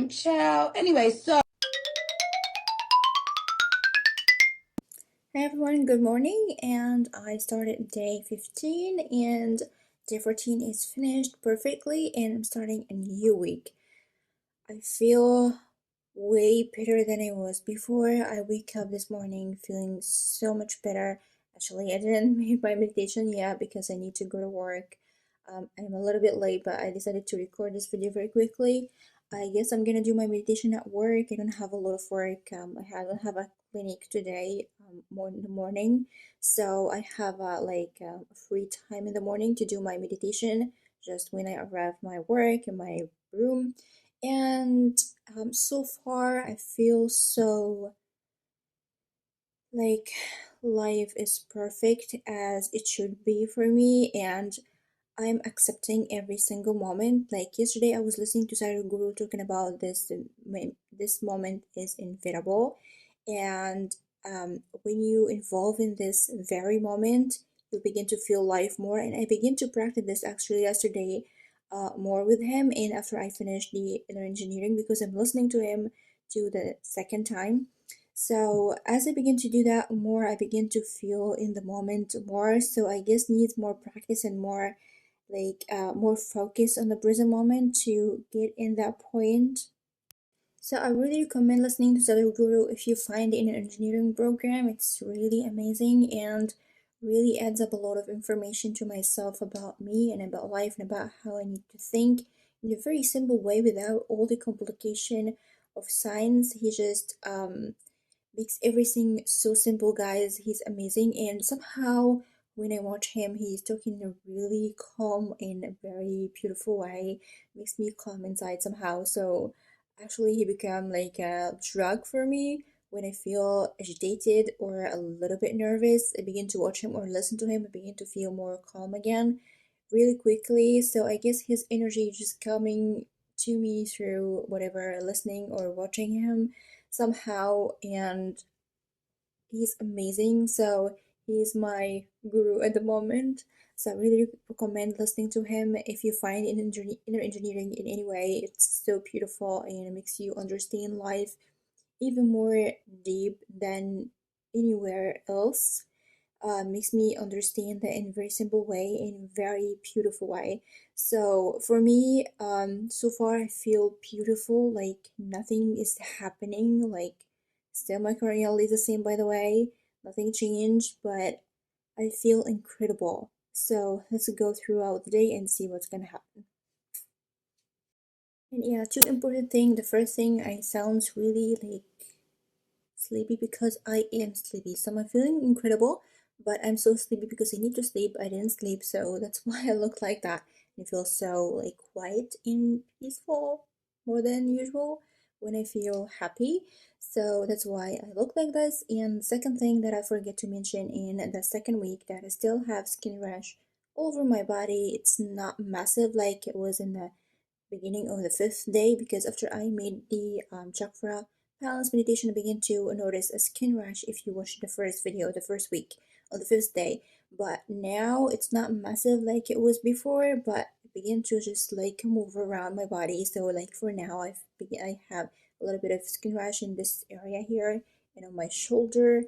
Ciao. Anyway, so Hey everyone, good morning. And I started day 15 and day 14 is finished perfectly and I'm starting a new week. I feel way better than I was before. I wake up this morning feeling so much better. Actually, I didn't make my meditation yet because I need to go to work. I'm a little bit late, but I decided to record this video very quickly. I guess I'm gonna do my meditation at work. I don't have a lot of work. I don't have a clinic today, more in the morning, so I have free time in the morning to do my meditation. Just when I arrive my work in my room, and so far I feel so like life is perfect as it should be for me, and I'm accepting every single moment. Like yesterday, I was listening to Guru talking about this moment is inevitable, and when you involve in this very moment, you begin to feel life more. And I begin to practice this actually yesterday, more with him. And after I finished the inner engineering, because I'm listening to him to the second time. So as I begin to do that more, I begin to feel in the moment more. So I guess needs more practice and more focus on the present moment to get in that point. So I really recommend listening to Sadhguru if you find it in an engineering program. It's really amazing and really adds up a lot of information to myself about me and about life and about how I need to think in a very simple way without all the complication of science. He just makes everything so simple, guys. He's amazing, and somehow when I watch him, he's talking in a really calm and a very beautiful way. Makes me calm inside somehow. So actually, he became like a drug for me. When I feel agitated or a little bit nervous, I begin to watch him or listen to him. I begin to feel more calm again really quickly. So I guess his energy just coming to me through whatever listening or watching him somehow, and he's amazing. So he's my guru at the moment. So I really recommend listening to him if you find inner engineering in any way. It's so beautiful and it makes you understand life even more deep than anywhere else. Makes me understand that in a very simple way, in a very beautiful way. So for me, so far I feel beautiful, like nothing is happening, like still my corneal is the same, by the way, nothing changed, but I feel incredible. So let's go throughout the day and see what's gonna happen. And yeah, two important thing. The first thing, I sounds really like sleepy because I am sleepy. So I'm feeling incredible, but I'm so sleepy because I need to sleep. I didn't sleep, so that's why I look like that. And I feel so like quiet and peaceful more than usual when I feel happy. So that's why I look like this. And second thing that I forget to mention, in the second week that I still have skin rash all over my body. It's not massive like it was in the beginning of the fifth day, because after I made the chakra balance meditation, I began to notice a skin rash if you watched the first video, the first week on the fifth day. But now it's not massive like it was before, but it began to just like move around my body. So like for now, I have a little bit of skin rash in this area here and on my shoulder.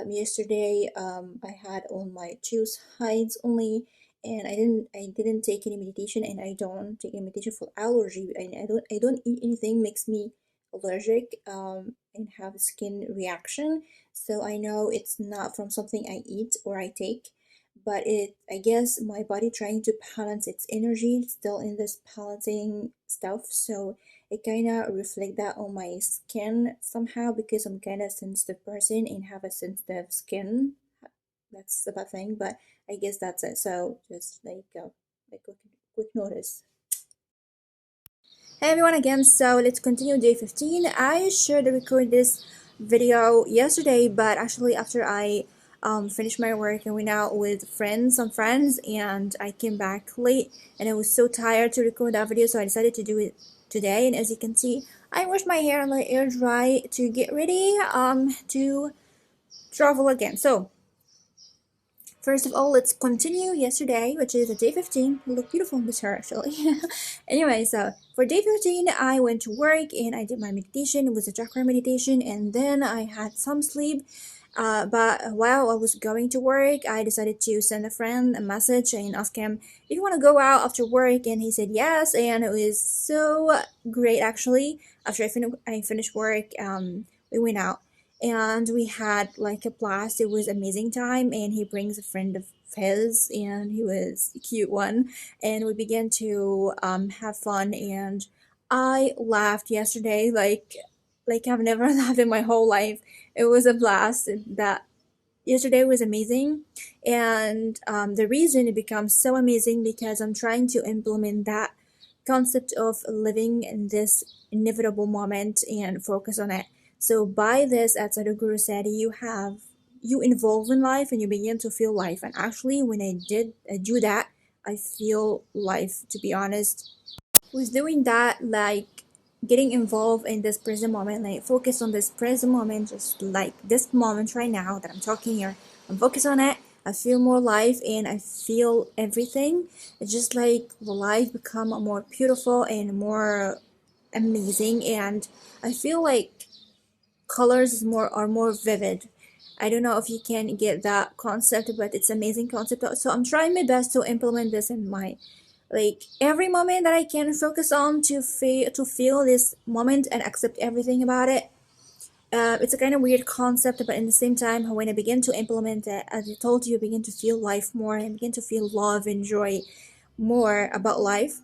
Yesterday, I had on my two sides only, and I didn't take any meditation, and I don't take any meditation for allergy, and I don't eat anything makes me allergic, and have a skin reaction. So I know it's not from something I eat or I take, but I guess my body trying to balance its energy still in this balancing stuff. So it kind of reflect that on my skin somehow, because I'm kind of sensitive person and have a sensitive skin. That's a bad thing, but I guess that's it. So just like quick notice. Hey everyone again, so let's continue day 15. I should record this video yesterday, but actually after I finished my work and went out with some friends, and I came back late and I was so tired to record that video, so I decided to do it today. And as you can see, I washed my hair and let it air dry to get ready to travel again. So First of all, let's continue yesterday, which is day 15. You look beautiful in this hair, actually. Anyway, so for day 15, I went to work and I did my meditation. It was a chakra meditation, and then I had some sleep. But while I was going to work, I decided to send a friend a message and ask him if you want to go out after work, and he said yes, and it was so great actually. After I finished work, we went out and we had like a blast. It was amazing time, and he brings a friend of his, and he was a cute one, and we began to have fun, and I laughed yesterday like I've never laughed in my whole life. It was a blast. That yesterday was amazing, and the reason it becomes so amazing because I'm trying to implement that concept of living in this inevitable moment and focus on it. So by this, as Sadhguru said, you involve in life and you begin to feel life. And actually, when I do that, I feel life. To be honest, was doing that, like getting involved in this present moment, like focus on this present moment, just like this moment right now that I'm talking here. I'm focused on it. I feel more life and I feel everything. It's just like the life become more beautiful and more amazing, and I feel like colors are more vivid. I don't know if you can get that concept, but it's amazing concept. So I'm trying my best to implement this in my, like, every moment that I can focus on to feel this moment and accept everything about it. It's a kind of weird concept, but in the same time, when I begin to implement it, as I told you, I begin to feel life more and begin to feel love and joy more about life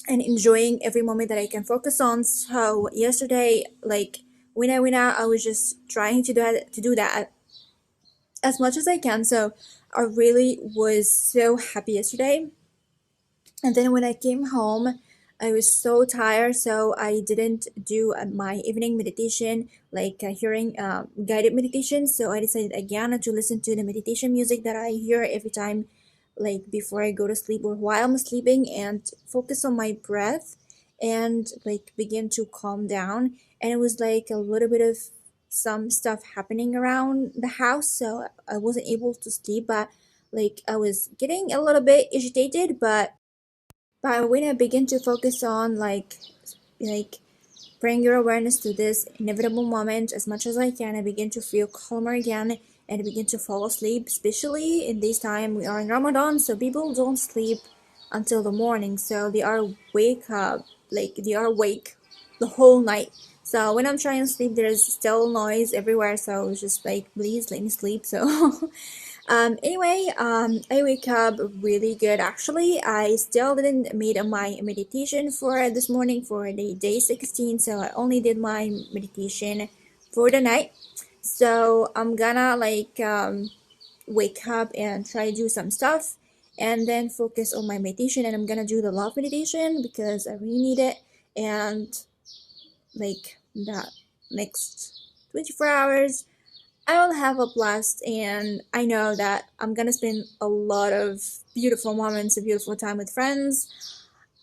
and enjoying every moment that I can focus on. So yesterday, like when I went out, I was just trying to do that as much as I can. So I really was so happy yesterday. And then when I came home, I was so tired, so I didn't do my evening meditation, like hearing guided meditation. So I decided again to listen to the meditation music that I hear every time, like before I go to sleep or while I'm sleeping, and focus on my breath and like begin to calm down. And it was like a little bit of some stuff happening around the house, so I wasn't able to sleep, but like I was getting a little bit agitated, but when I begin to focus on like bring your awareness to this inevitable moment as much as I can, I begin to feel calmer again and I begin to fall asleep. Especially in this time, we are in Ramadan, so people don't sleep until the morning, so they are they are awake the whole night. So when I'm trying to sleep, there's still noise everywhere, so I was just like, please let me sleep. So anyway, I wake up really good actually. I still didn't made my meditation for this morning for the day 16, so I only did my meditation for the night. So I'm gonna wake up and try to do some stuff and then focus on my meditation, and I'm gonna do the love meditation because I really need it. And like that next 24 hours I will have a blast, and I know that I'm gonna spend a lot of beautiful moments, a beautiful time with friends,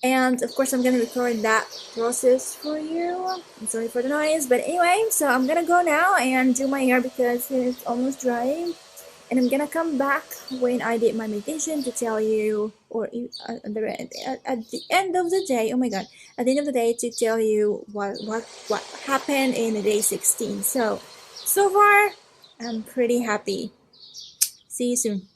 and of course I'm gonna record that process for you. I'm sorry for the noise, but anyway, so I'm gonna go now and do my hair because it's almost drying, and I'm gonna come back when I did my meditation to tell you, or at the end of the day. Oh my god! At the end of the day, to tell you what happened in the day 16. So far, I'm pretty happy. See you soon.